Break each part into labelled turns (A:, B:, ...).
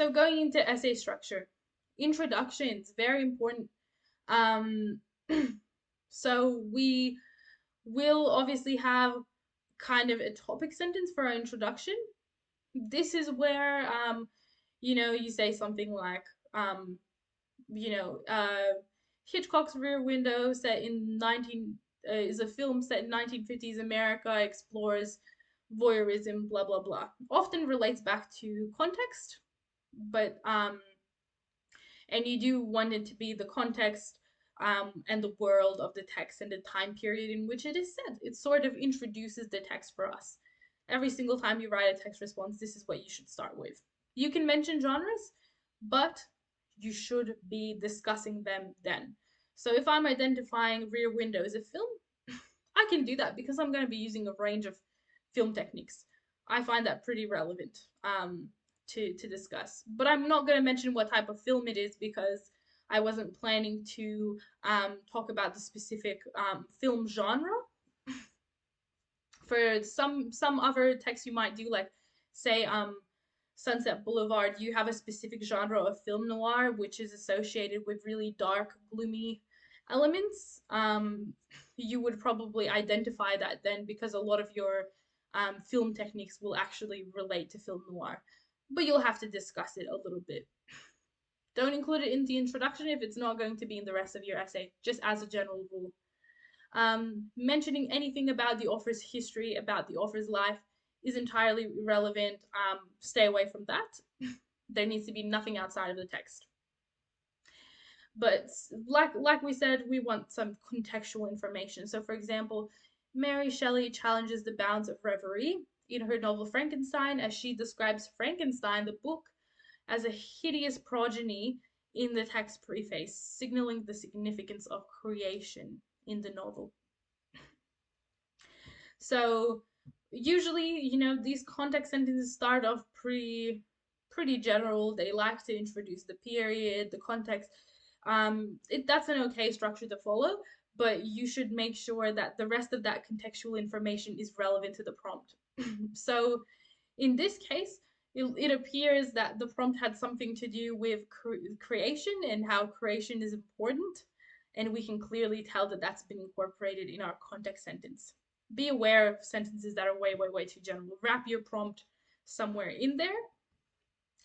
A: So going into essay structure, introductions, very important. Um, so we will obviously have kind of a topic sentence for our introduction. This is where you say something like um, you know, Hitchcock's Rear Window, set in 19 is a film set in 1950s America, explores voyeurism, blah blah blah. Often relates back to context, but and you do want it to be the context and the world of the text and the time period in which it is set. It sort of introduces the text for us. Every single time you write a text response, this is what you should start with. You can mention genres, but you should be discussing them then. So if I'm identifying Rear Window as a film, I can do that because I'm going to be using a range of film techniques. I find that pretty relevant to discuss. But I'm not going to mention what type of film it is because I wasn't planning to talk about the specific film genre. For some other text you might do, like say Sunset Boulevard, you have a specific genre of film noir which is associated with really dark, gloomy elements. You would probably identify that then because a lot of your film techniques will actually relate to film noir, but you'll have to discuss it a little bit. Don't include it in the introduction if it's not going to be in the rest of your essay, just as a general rule. Mentioning anything about the author's history, about the author's life, is entirely irrelevant. Stay away from that. There needs to be nothing outside of the text. But like we said, we want some contextual information. So, for example, Mary Shelley challenges the bounds of reverie in her novel Frankenstein, as she describes Frankenstein, the book, as a hideous progeny in the text preface, signaling the significance of creation in the novel. So usually, these context sentences start off pretty general. They like to introduce the period, the context. That's an okay structure to follow, but you should make sure that the rest of that contextual information is relevant to the prompt. So in this case, it appears that the prompt had something to do with creation and how creation is important, and we can clearly tell that that's been incorporated in our context sentence. Be aware of sentences that are way too general. Wrap your prompt somewhere in there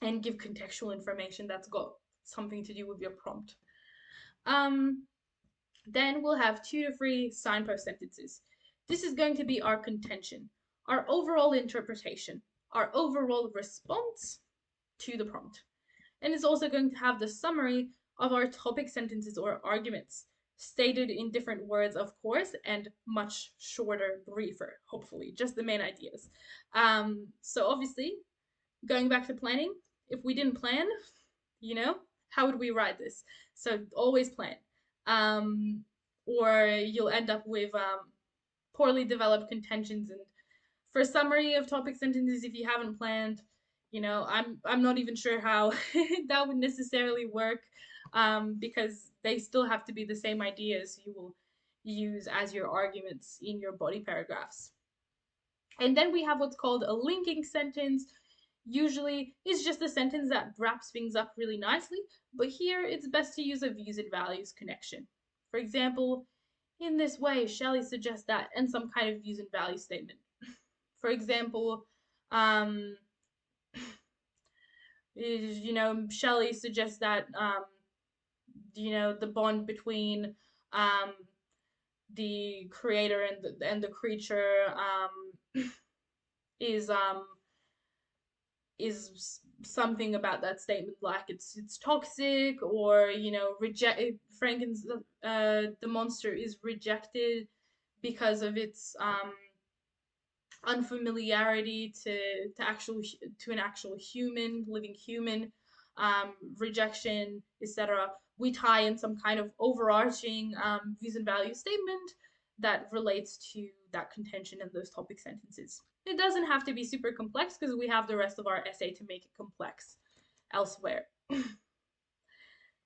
A: and give contextual information that's got something to do with your prompt. Then we'll have 2 to 3 signpost sentences. This is going to be our contention, our overall interpretation, our overall response to the prompt. And it's also going to have the summary of our topic sentences or arguments, stated in different words, of course, and much shorter, briefer, hopefully, just the main ideas. So obviously, going back to planning, if we didn't plan, how would we write this? So always plan. Or you'll end up with poorly developed contentions. And for summary of topic sentences, if you haven't planned, I'm not even sure how that would necessarily work, because they still have to be the same ideas you will use as your arguments in your body paragraphs. And then we have what's called a linking sentence. Usually it's just a sentence that wraps things up really nicely, but here it's best to use a views and values connection. For example, in this way, Shelley suggests that, and some kind of views and values statement. For example, um, Shelley suggests that, the bond between the creator and the creature is something about that statement, like it's toxic, or reject Franken's the monster is rejected because of its unfamiliarity to an actual human, living human, rejection, etc. We tie in some kind of overarching views and values statement that relates to that contention and those topic sentences. It doesn't have to be super complex because we have the rest of our essay to make it complex elsewhere.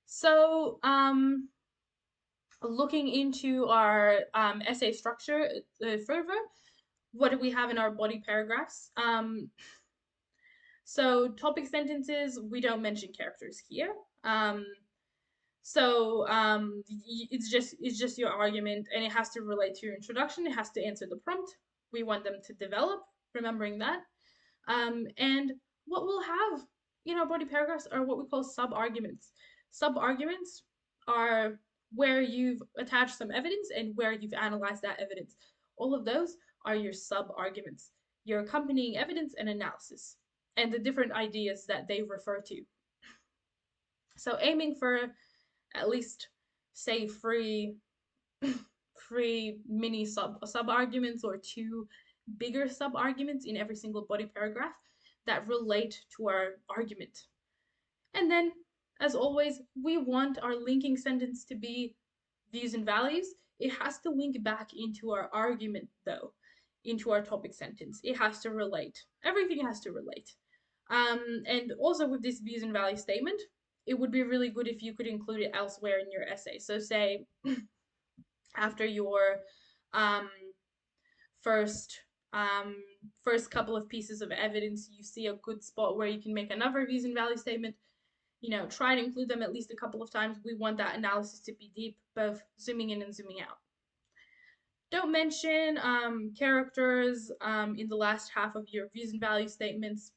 A: So, looking into our essay structure further, what do we have in our body paragraphs? So topic sentences, we don't mention characters here. It's just your argument, and it has to relate to your introduction. It has to answer the prompt we want them to develop. Remembering that, and what we'll have in our body paragraphs are what we call sub arguments. Sub arguments are where you've attached some evidence and where you've analyzed that evidence. All of those are your sub arguments, your accompanying evidence and analysis, and the different ideas that they refer to. So aiming for at least say three mini sub arguments or two bigger sub arguments in every single body paragraph that relate to our argument. And then, as always, we want our linking sentence to be views and values. It has to link back into our argument, though, into our topic sentence. It has to relate. Everything has to relate. And also with this views and values statement, it would be really good if you could include it elsewhere in your essay. So say after your um, first first couple of pieces of evidence, you see a good spot where you can make another views and values statement. Try to include them at least a couple of times. We want that analysis to be deep, both zooming in and zooming out. Don't mention characters in the last half of your views and values statements.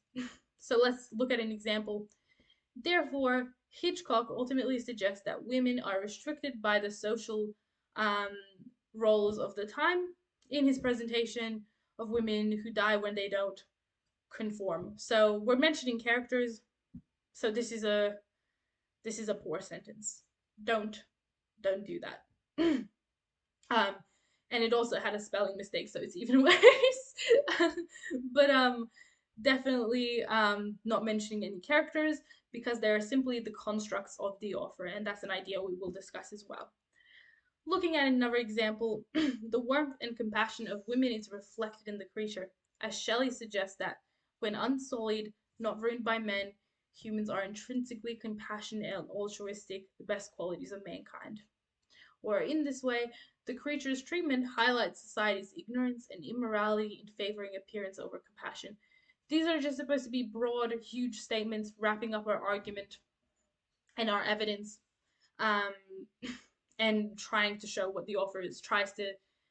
A: So let's look at an example. Therefore, Hitchcock ultimately suggests that women are restricted by the social um, roles of the time in his presentation of women who die when they don't conform. So we're mentioning characters. So this is a poor sentence. Don't do that. um, and it also had a spelling mistake, so it's even worse. But definitely not mentioning any characters because they're simply the constructs of the author, and that's an idea we will discuss as well. Looking at another example, the warmth and compassion of women is reflected in the creature, as Shelley suggests that when unsullied, not ruined by men, humans are intrinsically compassionate and altruistic, the best qualities of mankind. Or in this way, the creature's treatment highlights society's ignorance and immorality in favoring appearance over compassion. These are just supposed to be broad, huge statements wrapping up our argument and our evidence, um, and trying to show what the author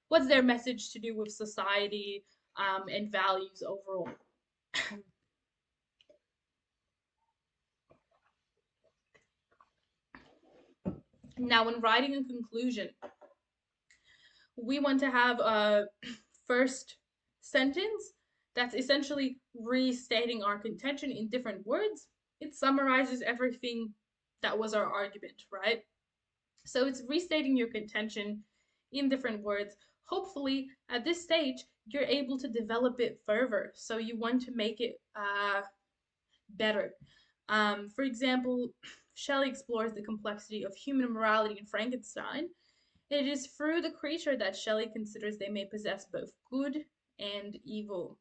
A: what's their message to do with society and values overall. Now, when writing a conclusion, we want to have a first sentence that's essentially restating our contention in different words. It summarizes everything that was our argument, right? So it's restating your contention in different words. Hopefully, at this stage, you're able to develop it further. So you want to make it better. For example, Shelley explores the complexity of human morality in Frankenstein. It is through the creature that Shelley considers they may possess both good and evil.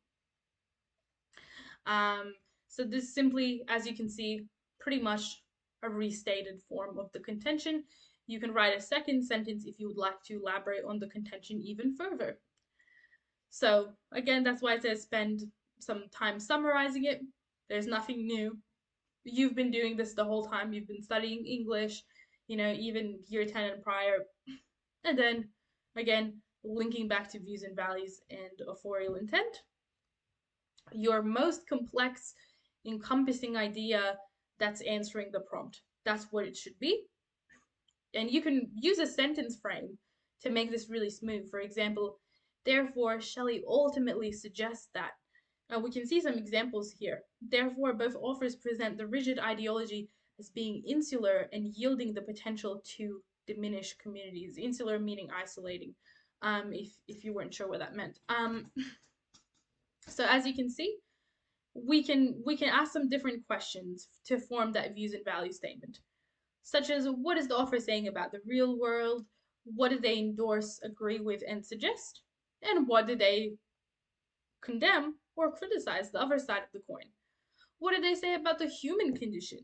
A: So this simply, as you can see, pretty much a restated form of the contention. You can write a second sentence if you would like to elaborate on the contention even further. So again, that's why it says spend some time summarizing it. There's nothing new. You've been doing this the whole time. You've been studying English, even year 10 and prior. And then, again, linking back to views and values and authorial intent. Your most complex, encompassing idea that's answering the prompt. That's what it should be. And you can use a sentence frame to make this really smooth. For example, therefore, Shelley ultimately suggests that. Now, we can see some examples here. Therefore, both authors present the rigid ideology as being insular and yielding the potential to diminish communities. Insular meaning isolating, if you weren't sure what that meant. So as you can see, we can ask some different questions to form that views and values statement, such as what is the author saying about the real world? What do they endorse, agree with, and suggest? And what do they condemn or criticize, the other side of the coin? What do they say about the human condition?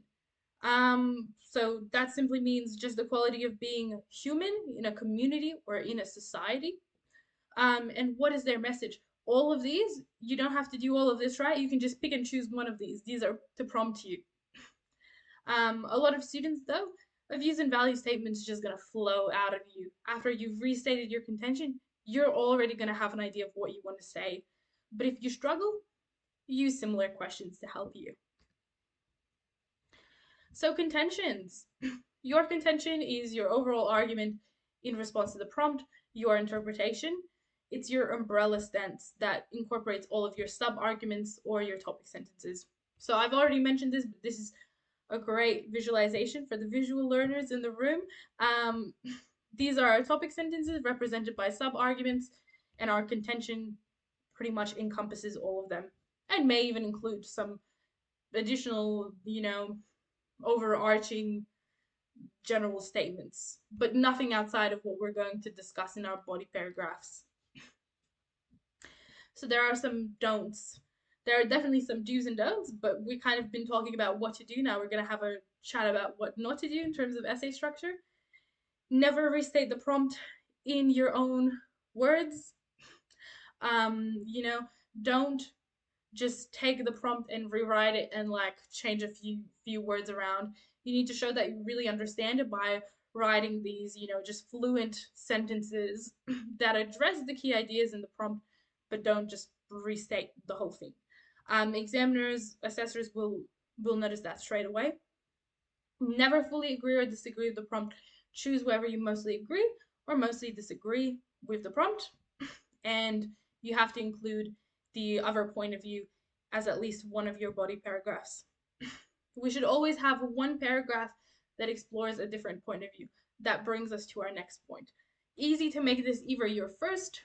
A: So that simply means just the quality of being human in a community or in a society. And what is their message? all of these, you don't have to do all of this, right? You can just pick and choose one of these. These are to prompt you. A lot of students, though, a views and value statements is just going to flow out of you. After you've restated your contention, you're already going to have an idea of what you want to say. But if you struggle, use similar questions to help you. So, contentions. Your contention is your overall argument in response to the prompt, your interpretation. It's your umbrella stance that incorporates all of your sub arguments or your topic sentences. So, I've already mentioned this, but this is a great visualization for the visual learners in the room. Um, these are our topic sentences represented by sub-arguments, and our contention pretty much encompasses all of them, and may even include some additional, overarching general statements, but nothing outside of what we're going to discuss in our body paragraphs. So there are some don'ts. There are definitely some do's and don'ts, but we kind of been talking about what to do. Now we're going to have a chat about what not to do in terms of essay structure. Never restate the prompt in your own words. Don't just take the prompt and rewrite it and like change a few words around. You need to show that you really understand it by writing these, just fluent sentences that address the key ideas in the prompt, but don't just restate the whole thing. Examiners, assessors will notice that straight away. Never fully agree or disagree with the prompt. Choose whether you mostly agree or mostly disagree with the prompt, and you have to include the other point of view as at least one of your body paragraphs. We should always have one paragraph that explores a different point of view. That brings us to our next point. Easy to make this either your first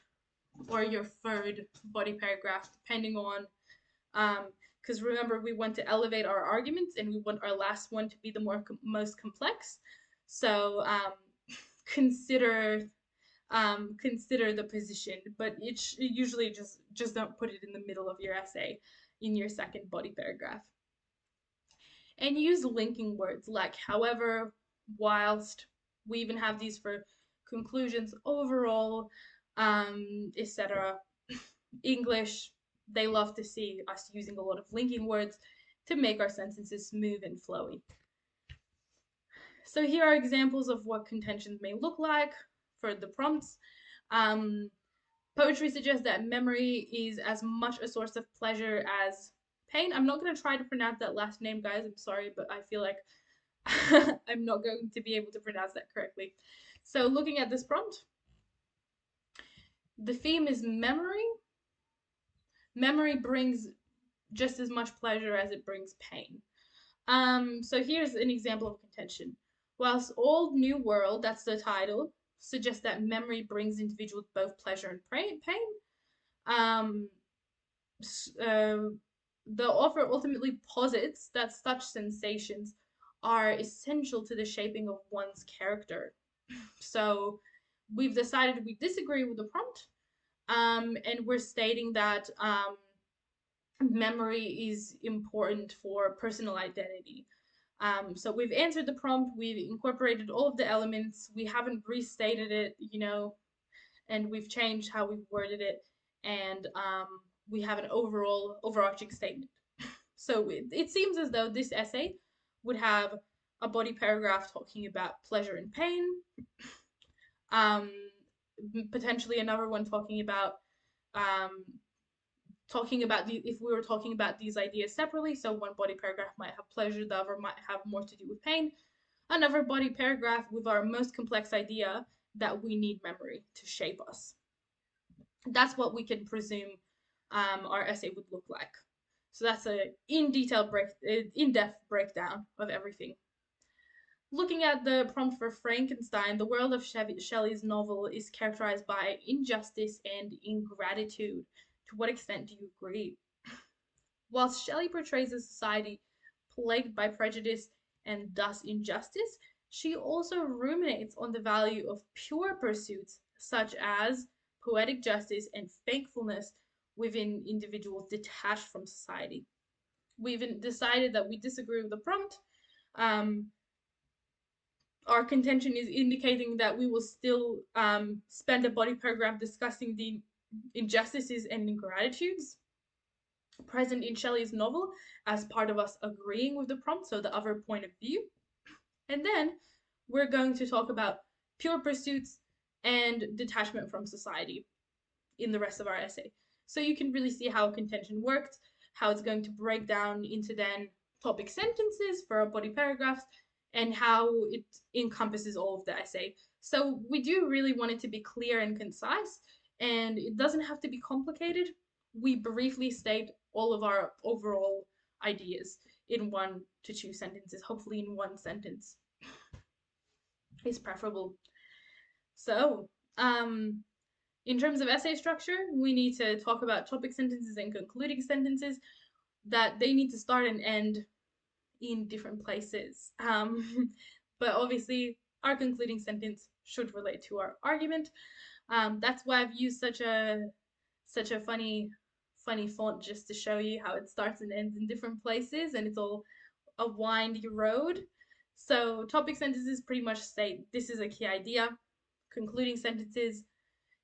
A: or your third body paragraph, depending on, because remember, we want to elevate our arguments and we want our last one to be the most complex. So consider the position, but it usually just don't put it in the middle of your essay in your second body paragraph. And use linking words like however, whilst. We even have these for conclusions, overall, etc. English, they love to see us using a lot of linking words to make our sentences smooth and flowy. So here are examples of what contentions may look like for the prompts. Poetry suggests that memory is as much a source of pleasure as pain. I'm not going to try to pronounce that last name, guys. I'm sorry, but I feel like I'm not going to be able to pronounce that correctly. So looking at this prompt, the theme is memory. Memory brings just as much pleasure as it brings pain. So here's an example of contention. Whilst Old New World, that's the title, suggests that memory brings individuals both pleasure and pain. The author ultimately posits that such sensations are essential to the shaping of one's character. So we've decided we disagree with the prompt, and we're stating that memory is important for personal identity. So we've answered the prompt, we've incorporated all of the elements, we haven't restated it, and we've changed how we've worded it, and we have an overarching statement. So it seems as though this essay would have a body paragraph talking about pleasure and pain, potentially another one talking about if we were talking about these ideas separately. So one body paragraph might have pleasure, the other might have more to do with pain. Another body paragraph with our most complex idea that we need memory to shape us. That's what we can presume our essay would look like. So that's a in-depth breakdown of everything. Looking at the prompt for Frankenstein, the world of Shelley's novel is characterized by injustice and ingratitude. To what extent do you agree? Whilst Shelley portrays a society plagued by prejudice and thus injustice, she also ruminates on the value of pure pursuits such as poetic justice and thankfulness within individuals detached from society. We've decided that we disagree with the prompt. Our contention is indicating that we will still spend a body paragraph discussing the injustices and ingratitudes present in Shelley's novel as part of us agreeing with the prompt, so the other point of view. And then we're going to talk about pure pursuits and detachment from society in the rest of our essay. So you can really see how contention worked, how it's going to break down into then topic sentences for our body paragraphs, and how it encompasses all of the essay. So we do really want it to be clear and concise, and it doesn't have to be complicated. We briefly state all of our overall ideas in 1 to 2 sentences, hopefully in one sentence is preferable. So, in terms of essay structure, we need to talk about topic sentences and concluding sentences, that they need to start and end in different places. But obviously, our concluding sentence should relate to our argument. That's why I've used such a funny font, just to show you how it starts and ends in different places, and it's all a windy road. So topic sentences pretty much state this is a key idea. Concluding sentences,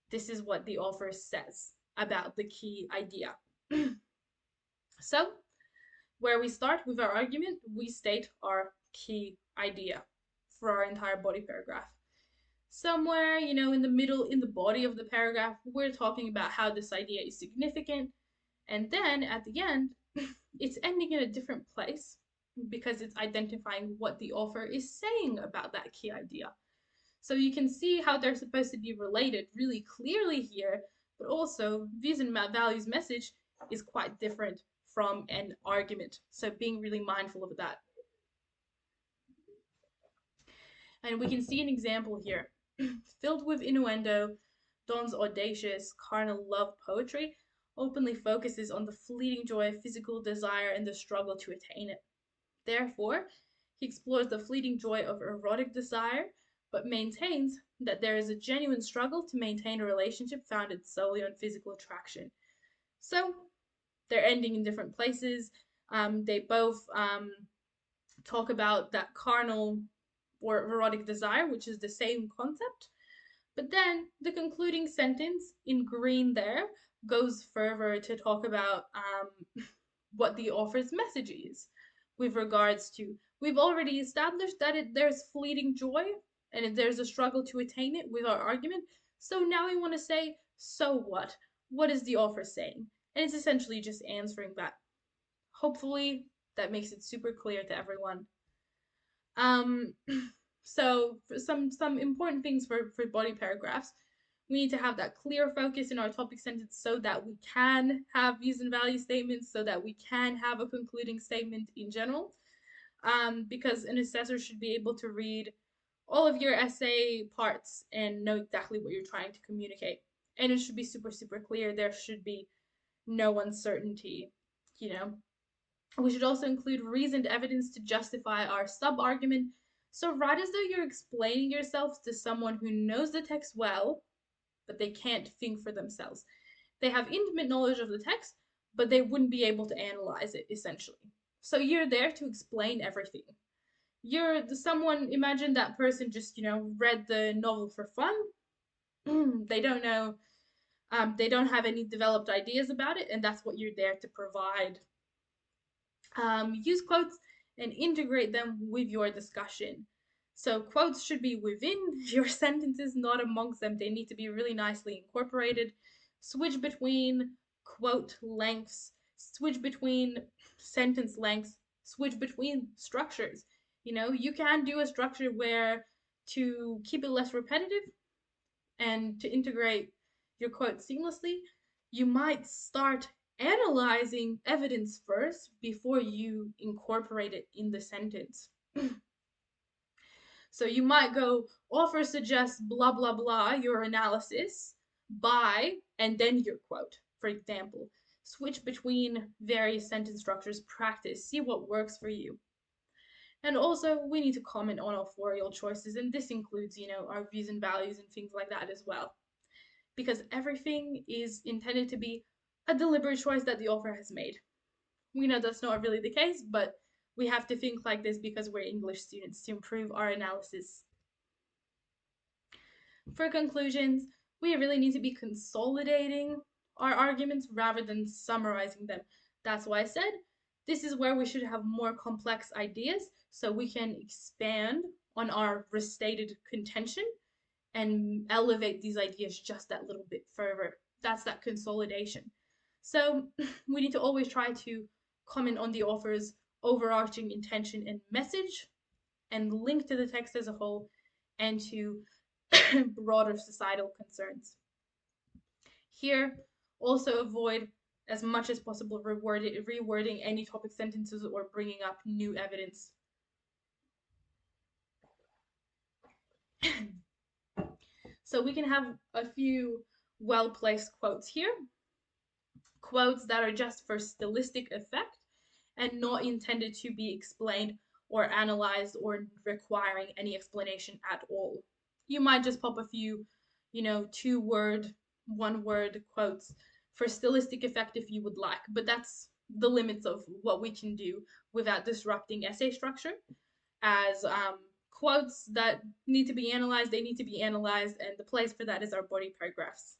A: this is what the author says about the key idea. So, where we start with our argument, we state our key idea for our entire body paragraph. Somewhere, in the middle, in the body of the paragraph, we're talking about how this idea is significant. And then at the end, it's ending in a different place because it's identifying what the author is saying about that key idea. So you can see how they're supposed to be related really clearly here, but also views and values message is quite different from an argument. So being really mindful of that. And we can see an example here. Filled with innuendo, Don's audacious, carnal love poetry openly focuses on the fleeting joy of physical desire and the struggle to attain it. Therefore, he explores the fleeting joy of erotic desire, but maintains that there is a genuine struggle to maintain a relationship founded solely on physical attraction. So, they're ending in different places. They both talk about that carnal or erotic desire, which is the same concept. But then the concluding sentence in green there goes further to talk about what the author's message is with regards to. We've already established that there's fleeting joy and there's a struggle to attain it with our argument. So now we want to say, so what? What is the author saying? And it's essentially just answering that. Hopefully, that makes it super clear to everyone. Um, so for some important things for body paragraphs, we need to have that clear focus in our topic sentence so that we can have views and value statements, so that we can have a concluding statement in general. Because an assessor should be able to read all of your essay parts and know exactly what you're trying to communicate. And it should be super, super clear. There should be no uncertainty, you know. We should also include reasoned evidence to justify our sub-argument. So write as though you're explaining yourself to someone who knows the text well, but they can't think for themselves. They have intimate knowledge of the text, but they wouldn't be able to analyze it, essentially. So you're there to explain everything. You're someone, imagine that person just, read the novel for fun. They don't know, they don't have any developed ideas about it, and that's what you're there to provide. Use quotes and integrate them with your discussion. So quotes should be within your sentences, not amongst them. They need to be really nicely incorporated. Switch between quote lengths, switch between sentence lengths, switch between structures. You can do a structure where to keep it less repetitive and to integrate your quote seamlessly, you might start analyzing evidence first before you incorporate it in the sentence. So you might go, author suggests blah, blah, blah, your analysis, by, and then your quote, for example. Switch between various sentence structures, practice, see what works for you. And also, we need to comment on authorial choices, and this includes, our views and values and things like that as well. Because everything is intended to be a deliberate choice that the author has made. We know that's not really the case, but we have to think like this because we're English students to improve our analysis. For conclusions, we really need to be consolidating our arguments rather than summarizing them. That's why I said this is where we should have more complex ideas so we can expand on our restated contention and elevate these ideas just that little bit further. That's that consolidation. So we need to always try to comment on the author's overarching intention and message and link to the text as a whole and to broader societal concerns. Here, also avoid as much as possible rewording any topic sentences or bringing up new evidence. So we can have a few well-placed quotes here. Quotes that are just for stylistic effect and not intended to be explained or analyzed or requiring any explanation at all. You might just pop a few, 2 word, 1 word quotes for stylistic effect if you would like, but that's the limits of what we can do without disrupting essay structure. As quotes that need to be analyzed, they need to be analyzed, and the place for that is our body paragraphs.